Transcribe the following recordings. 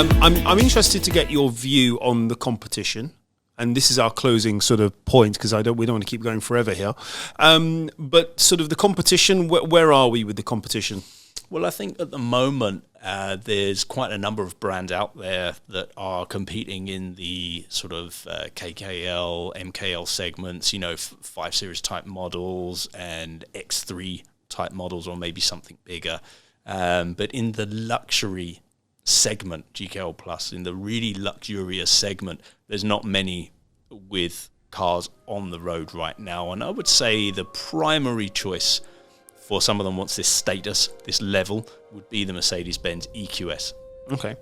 I'm interested to get your view on the competition. And this is our closing sort of point, because we don't want to keep going forever here. But sort of the competition, where are we with the competition? Well, I think at the moment there's quite a number of brands out there that are competing in the sort of KKL, MKL segments, 5 Series type models and X3 type models, or maybe something bigger. But in the luxury segment, GKL Plus, in the really luxurious segment, there's not many with cars on the road right now. And I would say the primary choice for some of them, wants this status, this level, would be the Mercedes-Benz EQS. Okay,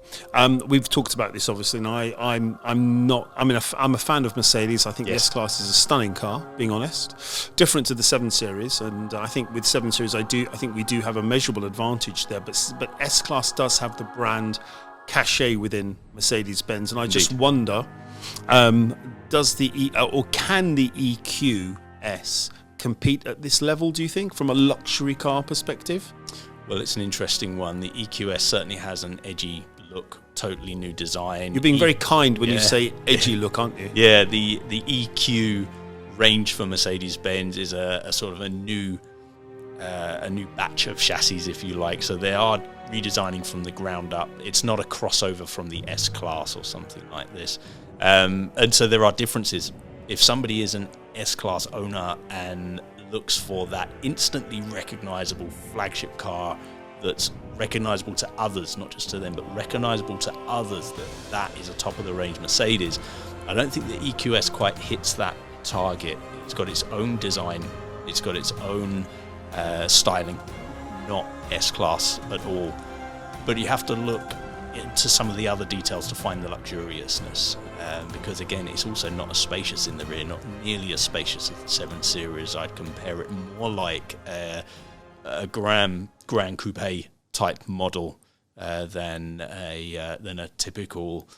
we've talked about this obviously, and I'm a fan of Mercedes. I think the S-Class is a stunning car, being honest. Different to the 7 Series, and I think with 7 Series, I think we do have a measurable advantage there. But S-Class does have the brand cachet within Mercedes-Benz, and I just wonder, can the EQS compete at this level, do you think, from a luxury car perspective? Well, it's an interesting one. The EQS certainly has an edgy look, totally new design. You're being very kind when you say edgy look, aren't you? Yeah, the EQ range for Mercedes-Benz is a sort of a new batch of chassis, if you like. So they are redesigning from the ground up. It's not a crossover from the S-Class or something like this. And so there are differences. If somebody is an S-Class owner and looks for that instantly recognizable flagship car that's recognizable to others, not just to them, but recognizable to others, that is a top-of-the-range Mercedes, I don't think the EQS quite hits that target. It's got its own design. It's got its own styling, not S-Class at all. But you have to look into some of the other details to find the luxuriousness, because again, it's also not as spacious in the rear, not nearly as spacious as the 7 Series. I'd compare it more like a Grand Coupe type model than a typical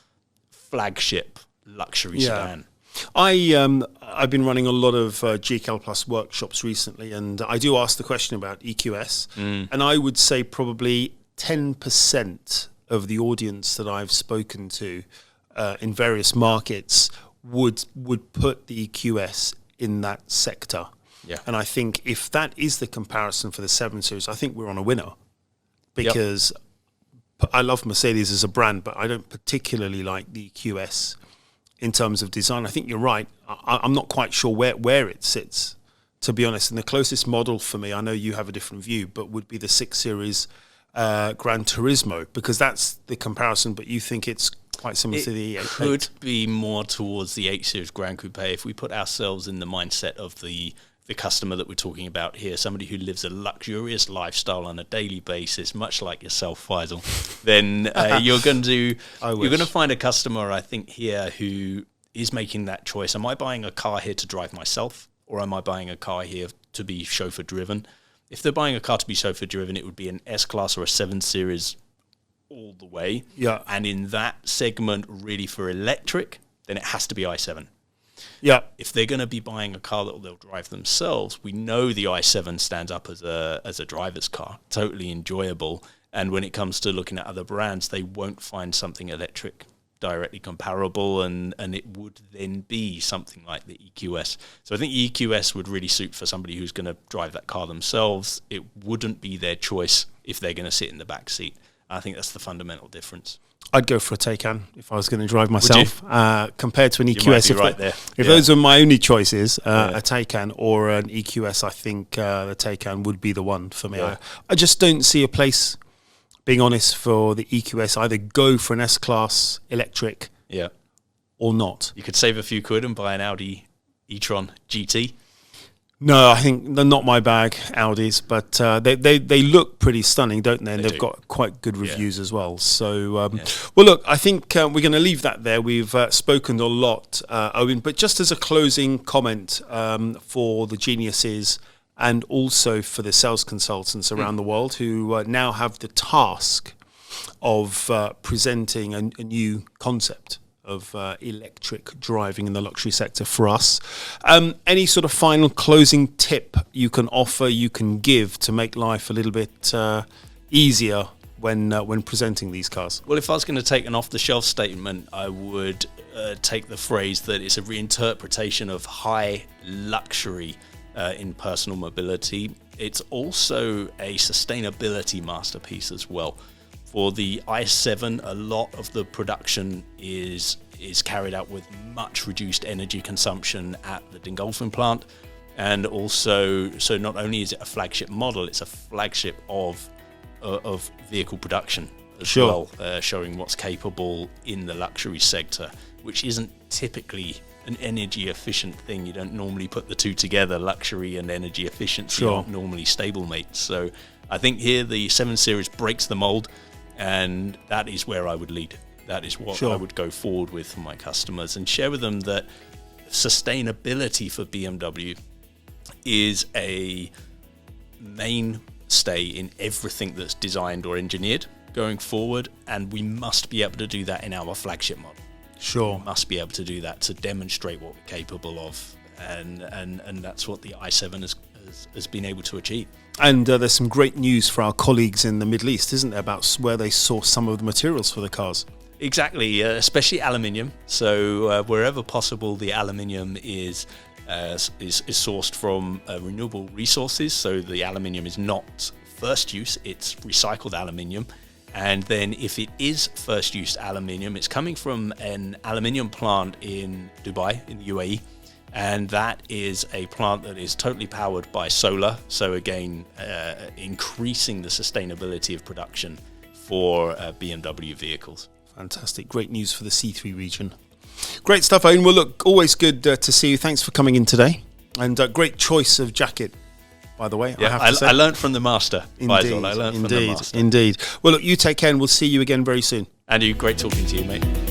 flagship luxury sedan. I've been running a lot of GKL Plus workshops recently, and I do ask the question about EQS, and I would say probably 10% of the audience that I've spoken to in various markets would put the EQS in that sector. Yeah. And I think if that is the comparison for the 7 Series, I think we're on a winner, because I love Mercedes as a brand, but I don't particularly like the EQS in terms of design. I think you're right. I'm not quite sure where it sits, to be honest. And the closest model for me, I know you have a different view, but would be the 6 Series Gran Turismo, because that's the comparison, but you think it's quite similar to the 8. It could be more towards the 8 Series Gran Coupe if we put ourselves in the mindset of the customer that we're talking about here, somebody who lives a luxurious lifestyle on a daily basis, much like yourself, Faisal. Then you're going to find a customer, I think, here who is making that choice. Am I buying a car here to drive myself, or am I buying a car here to be chauffeur driven? If they're buying a car to be chauffeur driven, it would be an S-Class or a 7 Series all the way. Yeah. And in that segment, really for electric, then it has to be i7. Yeah. If they're going to be buying a car that they'll drive themselves, we know the i7 stands up as a driver's car, totally enjoyable. And when it comes to looking at other brands, they won't find something electric directly comparable, and it would then be something like the EQS. So I think EQS would really suit for somebody who's going to drive that car themselves. It wouldn't be their choice if they're going to sit in the back seat. I think that's the fundamental difference. I'd go for a Taycan if I was going to drive myself, compared to an EQS. If those are my only choices, a Taycan or an EQS, I think the Taycan would be the one for me. Yeah. I just don't see a place, being honest, for the EQS. Either go for an S-Class electric or not. You could save a few quid and buy an Audi e-tron GT. No, I think they're not my bag, Audis, but they look pretty stunning, don't they? And they've got quite good reviews as well. So, well, look, I think we're going to leave that there. We've spoken a lot, Owen, but just as a closing comment for the geniuses and also for the sales consultants around the world who now have the task of presenting a new concept of electric driving in the luxury sector for us. Any sort of final closing tip you can offer, you can give to make life a little bit easier when presenting these cars? Well, if I was going to take an off-the-shelf statement, I would take the phrase that it's a reinterpretation of high luxury in personal mobility. It's also a sustainability masterpiece as well. For the i7, a lot of the production is carried out with much reduced energy consumption at the Dingolfing plant, and also, so not only is it a flagship model, it's a flagship of vehicle production as well, showing what's capable in the luxury sector, which isn't typically an energy efficient thing. You don't normally put the two together. Luxury and energy efficiency aren't normally stablemates. So I think here the 7 Series breaks the mold, and that is where I would lead. That is what I would go forward with for my customers, and share with them that sustainability for BMW is a mainstay in everything that's designed or engineered going forward, and we must be able to do that in our flagship model. We must be able to do that to demonstrate what we're capable of, and that's what the i7 has been able to achieve. And there's some great news for our colleagues in the Middle East, isn't there, about where they source some of the materials for the cars? Exactly, especially aluminium. So wherever possible, the aluminium is sourced from renewable resources. So the aluminium is not first use, it's recycled aluminium. And then if it is first use aluminium, it's coming from an aluminium plant in Dubai, in the UAE. And that is a plant that is totally powered by solar. So again, increasing the sustainability of production for BMW vehicles. Fantastic. Great news for the C3 region. Great stuff, Owen. Well, look, always good to see you. Thanks for coming in today. And great choice of jacket, by the way. Yeah, I learned from the master. Faisal. I learned from the master. Indeed. Well, look, you take care, and we'll see you again very soon. Andy, great talking to you, mate.